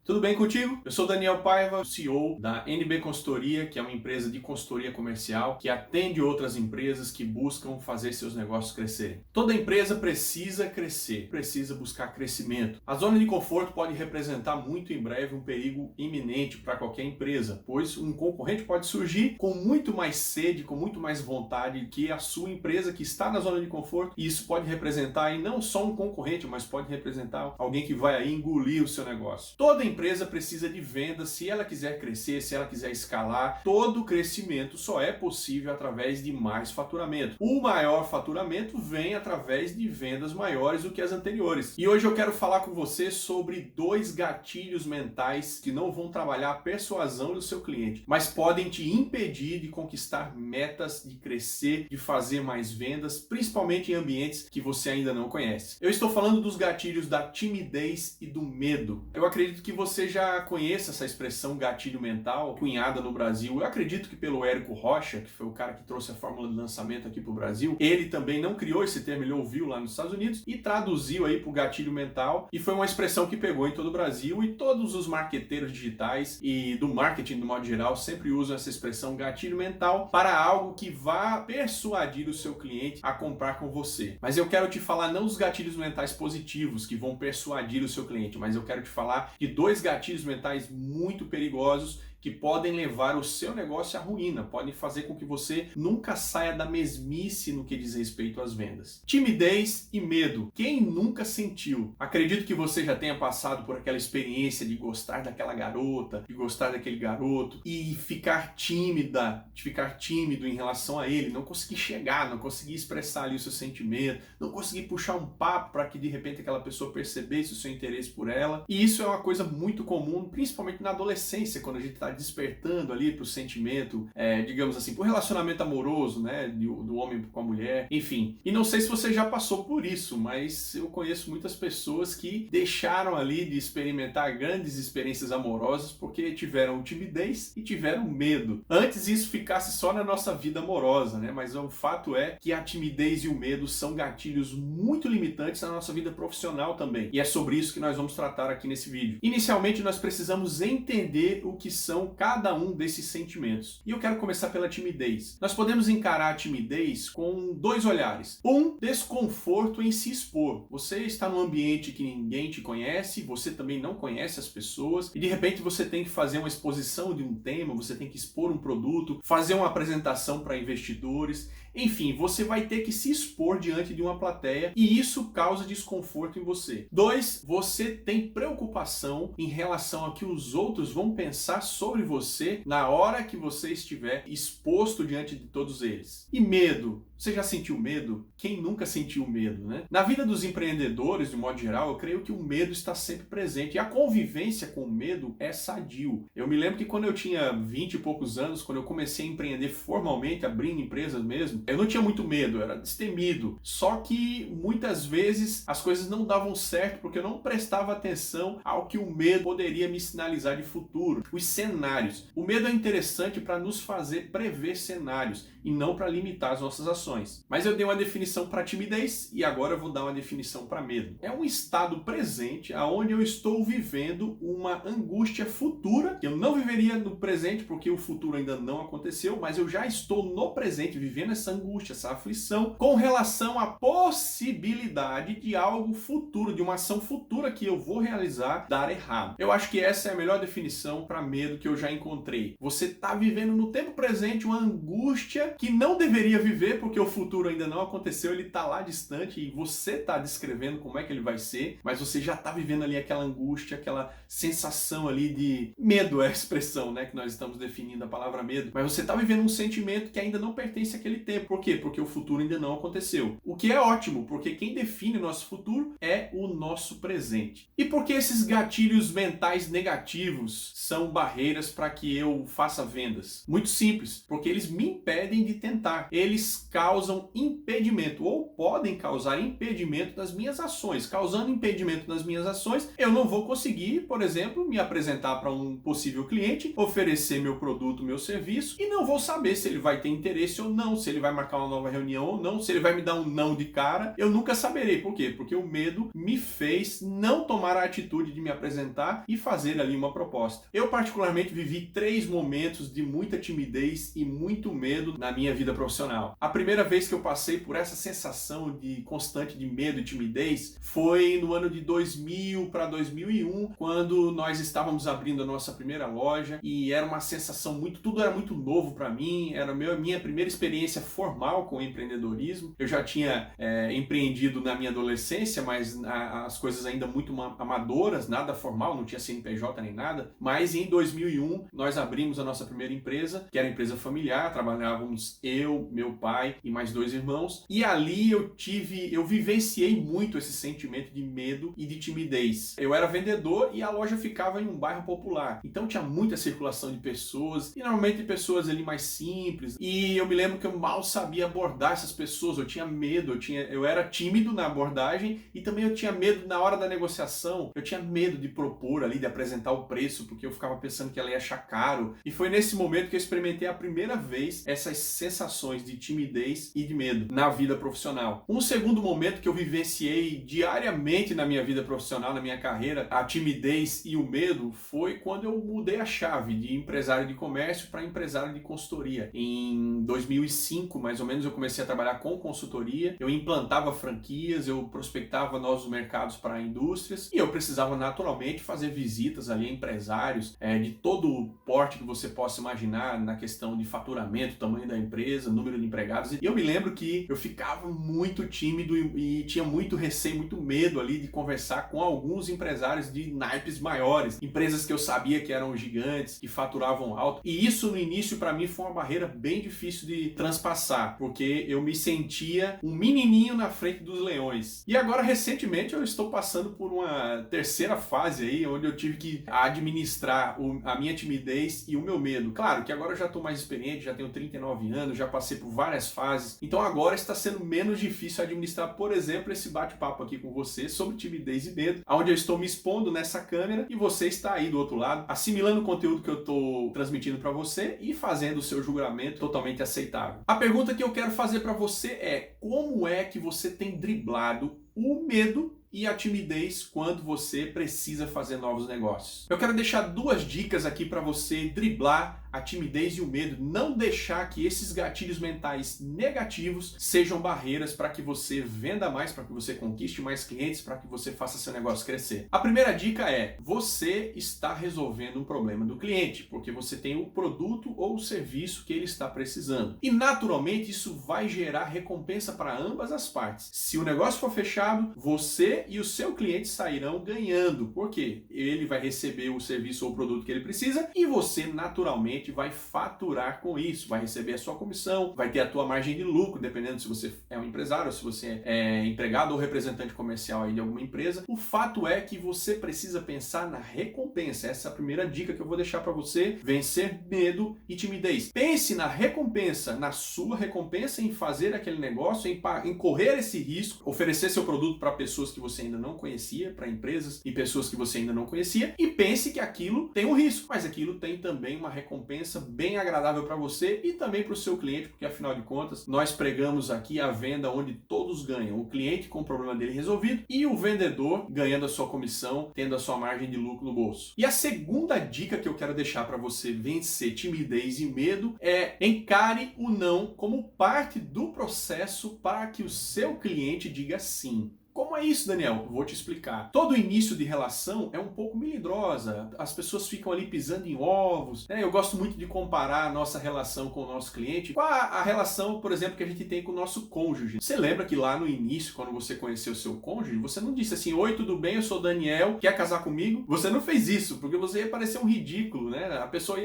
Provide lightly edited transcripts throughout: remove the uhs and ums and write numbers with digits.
Tudo bem contigo? Eu sou Daniel Paiva, CEO da NB Consultoria, que é uma empresa de consultoria comercial que atende outras empresas que buscam fazer seus negócios crescerem. Toda empresa precisa crescer, precisa buscar crescimento. A zona de conforto pode representar muito em breve um perigo iminente para qualquer empresa, pois um concorrente pode surgir com muito mais sede, com muito mais vontade que a sua empresa que está na zona de conforto, e isso pode representar aí não só um concorrente, mas pode representar alguém que vai aí engolir o seu negócio. Toda empresa precisa de vendas se ela quiser crescer, se ela quiser escalar. Todo crescimento só é possível através de mais faturamento. O maior faturamento vem através de vendas maiores do que as anteriores. E hoje eu quero falar com você sobre dois gatilhos mentais que não vão trabalhar a persuasão do seu cliente, mas podem te impedir de conquistar metas, de crescer, de fazer mais vendas, principalmente em ambientes que você ainda não conhece. Eu estou falando dos gatilhos da timidez e do medo. Eu acredito que você já conheça essa expressão gatilho mental, cunhada no Brasil. Eu acredito que pelo Érico Rocha, que foi o cara que trouxe a fórmula de lançamento aqui para o Brasil. Ele também não criou esse termo, ele ouviu lá nos Estados Unidos e traduziu aí para o gatilho mental, e foi uma expressão que pegou em todo o Brasil, e todos os marqueteiros digitais e do marketing no modo geral sempre usam essa expressão gatilho mental para algo que vá persuadir o seu cliente a comprar com você. Mas eu quero te falar não dos gatilhos mentais positivos que vão persuadir o seu cliente, mas eu quero te falar de dois gatilhos mentais muito perigosos que podem levar o seu negócio à ruína, podem fazer com que você nunca saia da mesmice no que diz respeito às vendas. Timidez e medo. Quem nunca sentiu? Acredito que você já tenha passado por aquela experiência de gostar daquela garota, de gostar daquele garoto e ficar tímida, de ficar tímido em relação a ele, não conseguir chegar, não conseguir expressar ali o seu sentimento, não conseguir puxar um papo para que de repente aquela pessoa percebesse o seu interesse por ela. E isso é uma coisa muito comum, principalmente na adolescência, quando a gente está despertando ali para o sentimento, digamos assim, para o relacionamento amoroso, né, do homem com a mulher, enfim. E não sei se você já passou por isso, mas eu conheço muitas pessoas que deixaram ali de experimentar grandes experiências amorosas porque tiveram timidez e tiveram medo. Antes isso ficasse só na nossa vida amorosa, né, mas o fato é que a timidez e o medo são gatilhos muito limitantes na nossa vida profissional também. E é sobre isso que nós vamos tratar aqui nesse vídeo. Inicialmente, nós precisamos entender o que são cada um desses sentimentos. E eu quero começar pela timidez. Nós podemos encarar a timidez com dois olhares. Um, desconforto em se expor. Você está num ambiente que ninguém te conhece, você também não conhece as pessoas, e de repente você tem que fazer uma exposição de um tema, você tem que expor um produto, fazer uma apresentação para investidores. Enfim, você vai ter que se expor diante de uma plateia e isso causa desconforto em você. Dois, você tem preocupação em relação a que os outros vão pensar sobre você na hora que você estiver exposto diante de todos eles. E medo. Você já sentiu medo? Quem nunca sentiu medo, né? Na vida dos empreendedores, de modo geral, eu creio que o medo está sempre presente. E a convivência com o medo é sadio. Eu me lembro que quando eu tinha 20 e poucos anos, quando eu comecei a empreender formalmente, abrindo empresas mesmo, eu não tinha muito medo, eu era destemido. Só que muitas vezes as coisas não davam certo porque eu não prestava atenção ao que o medo poderia me sinalizar de futuro. Os cenários. O medo é interessante para nos fazer prever cenários e não para limitar as nossas ações. Mas eu dei uma definição para timidez e agora eu vou dar uma definição para medo. É um estado presente onde eu estou vivendo uma angústia futura, que eu não viveria no presente porque o futuro ainda não aconteceu, mas eu já estou no presente vivendo essa angústia, essa aflição com relação à possibilidade de algo futuro, de uma ação futura que eu vou realizar dar errado. Eu acho que essa é a melhor definição para medo que eu já encontrei. Você está vivendo no tempo presente uma angústia que não deveria viver porque o futuro ainda não aconteceu, ele está lá distante e você está descrevendo como é que ele vai ser, mas você já está vivendo ali aquela angústia, aquela sensação ali de medo, é a expressão, né, que nós estamos definindo a palavra medo, mas você está vivendo um sentimento que ainda não pertence àquele tempo. Por quê? Porque o futuro ainda não aconteceu. O que é ótimo, porque quem define o nosso futuro é o nosso presente. E por que esses gatilhos mentais negativos são barreiras barreiras para que eu faça vendas? Muito simples, porque eles me impedem de tentar. Eles causam impedimento ou podem causar impedimento das minhas ações. Causando impedimento das minhas ações, eu não vou conseguir, por exemplo, me apresentar para um possível cliente, oferecer meu produto, meu serviço, e não vou saber se ele vai ter interesse ou não, se ele vai marcar uma nova reunião ou não, se ele vai me dar um não de cara. Eu nunca saberei. Por quê? Porque o medo me fez não tomar a atitude de me apresentar e fazer ali uma proposta. Eu particularmente vivi 3 momentos de muita timidez e muito medo na minha vida profissional. A primeira vez que eu passei por essa sensação de constante de medo e timidez foi no ano de 2000 para 2001, quando nós estávamos abrindo a nossa primeira loja e era uma sensação tudo era muito novo para mim, era a minha primeira experiência formal com empreendedorismo. Eu já tinha empreendido na minha adolescência, mas as coisas ainda muito amadoras, nada formal, não tinha CNPJ nem nada, mas em 2001 nós abrimos a nossa primeira empresa, que era empresa familiar, trabalhávamos eu, meu pai e mais 2 irmãos, e ali eu vivenciei muito esse sentimento de medo e de timidez. Eu era vendedor e a loja ficava em um bairro popular, então tinha muita circulação de pessoas, e normalmente pessoas ali mais simples, e eu me lembro que eu mal sabia abordar essas pessoas, eu tinha medo, eu era tímido na abordagem e também eu tinha medo na hora da negociação, eu tinha medo de propor ali, de apresentar o preço, porque eu ficava pensando que ela ia achar caro, e foi nesse momento que eu experimentei a primeira vez essas sensações de timidez e de medo na vida profissional. Um segundo momento que eu vivenciei diariamente na minha vida profissional, na minha carreira, a timidez e o medo, foi quando eu mudei a chave de empresário de comércio para empresário de consultoria. Em 2005, mais ou menos, eu comecei a trabalhar com consultoria, eu implantava franquias, eu prospectava novos mercados para indústrias e eu precisava naturalmente fazer visitas ali a empresários de todo o porte que você possa imaginar na questão de faturamento, tamanho da empresa, número de empregados. E eu me lembro que eu ficava muito tímido e tinha muito receio, muito medo ali de conversar com alguns empresários de naipes maiores, empresas que eu sabia que eram gigantes, que faturavam alto. E isso no início para mim foi uma barreira bem difícil de transpassar, porque eu me sentia um menininho na frente dos leões. E agora recentemente eu estou passando por uma terceira fase aí, onde eu tive que administrar a minha timidez e o meu medo. Claro que agora eu já estou mais experiente, já tenho 39 anos, já passei por várias fases, então agora está sendo menos difícil administrar, por exemplo, esse bate-papo aqui com você sobre timidez e medo, onde eu estou me expondo nessa câmera e você está aí do outro lado, assimilando o conteúdo que eu estou transmitindo para você e fazendo o seu julgamento totalmente aceitável. A pergunta que eu quero fazer para você é: como é que você tem driblado o medo e a timidez quando você precisa fazer novos negócios? Eu quero deixar 2 dicas aqui para você driblar a timidez e o medo, não deixar que esses gatilhos mentais negativos sejam barreiras para que você venda mais, para que você conquiste mais clientes, para que você faça seu negócio crescer. A primeira dica é: você está resolvendo um problema do cliente, porque você tem o produto ou o serviço que ele está precisando. E naturalmente isso vai gerar recompensa para ambas as partes. Se o negócio for fechado, você e o seu cliente sairão ganhando, porque ele vai receber o serviço ou o produto que ele precisa e você naturalmente vai faturar com isso, vai receber a sua comissão, vai ter a tua margem de lucro, dependendo se você é um empresário ou se você é empregado ou representante comercial aí de alguma empresa. O fato é que você precisa pensar na recompensa. Essa é a primeira dica que eu vou deixar para você: vencer medo e timidez. Pense na recompensa, na sua recompensa em fazer aquele negócio, em correr esse risco, oferecer seu produto para pessoas que você ainda não conhecia, para empresas e pessoas que você ainda não conhecia, e pense que aquilo tem um risco, mas aquilo tem também uma recompensa bem agradável para você e também para o seu cliente, porque afinal de contas nós pregamos aqui a venda onde todos ganham: o cliente com o problema dele resolvido e o vendedor ganhando a sua comissão, tendo a sua margem de lucro no bolso. E a segunda dica que eu quero deixar para você vencer timidez e medo é: encare o não como parte do processo para que o seu cliente diga sim. Como é isso, Daniel? Vou te explicar. Todo início de relação é um pouco melindrosa. As pessoas ficam ali pisando em ovos, né? Eu gosto muito de comparar a nossa relação com o nosso cliente com a relação, por exemplo, que a gente tem com o nosso cônjuge. Você lembra que lá no início, quando você conheceu o seu cônjuge, você não disse assim: oi, tudo bem, eu sou Daniel, quer casar comigo? Você não fez isso, porque você ia parecer um ridículo, né?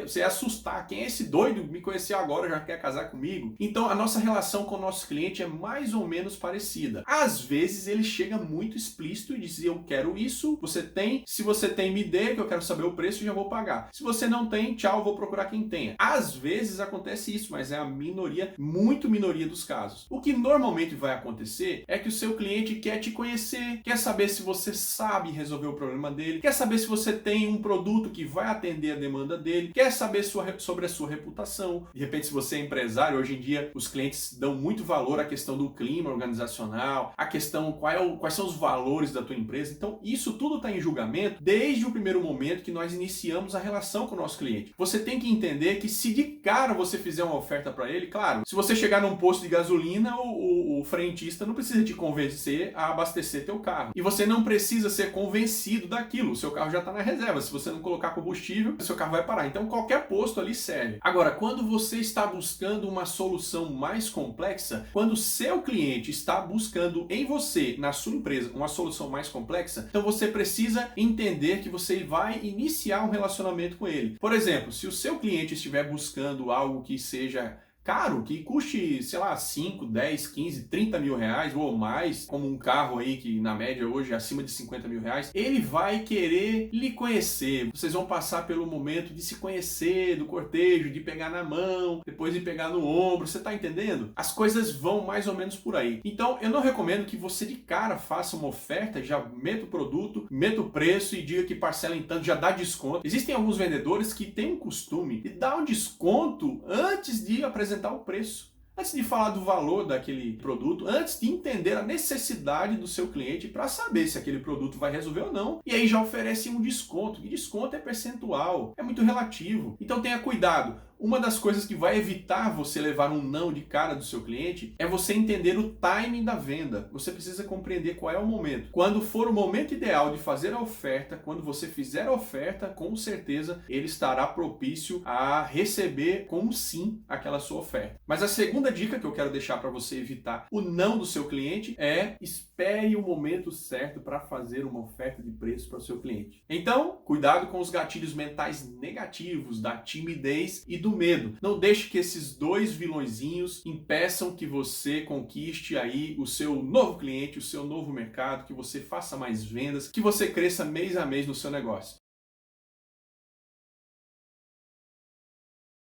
Você ia assustar. Quem é esse doido? Me conheceu agora, já quer casar comigo? Então, a nossa relação com o nosso cliente é mais ou menos parecida. Às vezes, eles chega muito explícito e diz: eu quero isso, você tem, se você tem, me dê, que eu quero saber o preço e já vou pagar. Se você não tem, tchau, vou procurar quem tenha. Às vezes acontece isso, mas é a minoria, muito minoria dos casos. O que normalmente vai acontecer é que o seu cliente quer te conhecer, quer saber se você sabe resolver o problema dele, quer saber se você tem um produto que vai atender a demanda dele, quer saber sobre a sua reputação. De repente, se você é empresário, hoje em dia os clientes dão muito valor à questão do clima organizacional, a questão quais são os valores da tua empresa. Então, isso tudo está em julgamento desde o primeiro momento que nós iniciamos a relação com o nosso cliente. Você tem que entender que se de cara você fizer uma oferta para ele, claro, se você chegar num posto de gasolina, o frentista não precisa te convencer a abastecer teu carro. E você não precisa ser convencido daquilo. O seu carro já está na reserva. Se você não colocar combustível, o seu carro vai parar. Então, qualquer posto ali serve. Agora, quando você está buscando uma solução mais complexa, quando o seu cliente está buscando em você, na sua empresa, uma solução mais complexa, então você precisa entender que você vai iniciar um relacionamento com ele. Por exemplo, se o seu cliente estiver buscando algo que seja caro, que custe, sei lá, 5, 10, 15, 30 mil reais ou mais, como um carro aí que na média hoje é acima de 50 mil reais, ele vai querer lhe conhecer. Vocês vão passar pelo momento de se conhecer, do cortejo, de pegar na mão, depois de pegar no ombro, você tá entendendo? As coisas vão mais ou menos por aí. Então, eu não recomendo que você de cara faça uma oferta, já meta o produto, meta o preço e diga que parcela em tanto, já dá desconto. Existem alguns vendedores que têm um costume de dar um desconto antes de apresentar o preço. Antes de falar do valor daquele produto, antes de entender a necessidade do seu cliente para saber se aquele produto vai resolver ou não, e aí já oferece um desconto. E desconto é percentual, é muito relativo. Então tenha cuidado. Uma das coisas que vai evitar você levar um não de cara do seu cliente é você entender o timing da venda. Você precisa compreender qual é o momento. Quando for o momento ideal de fazer a oferta, quando você fizer a oferta, com certeza ele estará propício a receber com um sim aquela sua oferta. Mas a segunda dica que eu quero deixar para você evitar o não do seu cliente é: espere o momento certo para fazer uma oferta de preço para o seu cliente. Então, cuidado com os gatilhos mentais negativos, da timidez e do medo. Não deixe que esses dois vilõezinhos impeçam que você conquiste aí o seu novo cliente, o seu novo mercado, que você faça mais vendas, que você cresça mês a mês no seu negócio.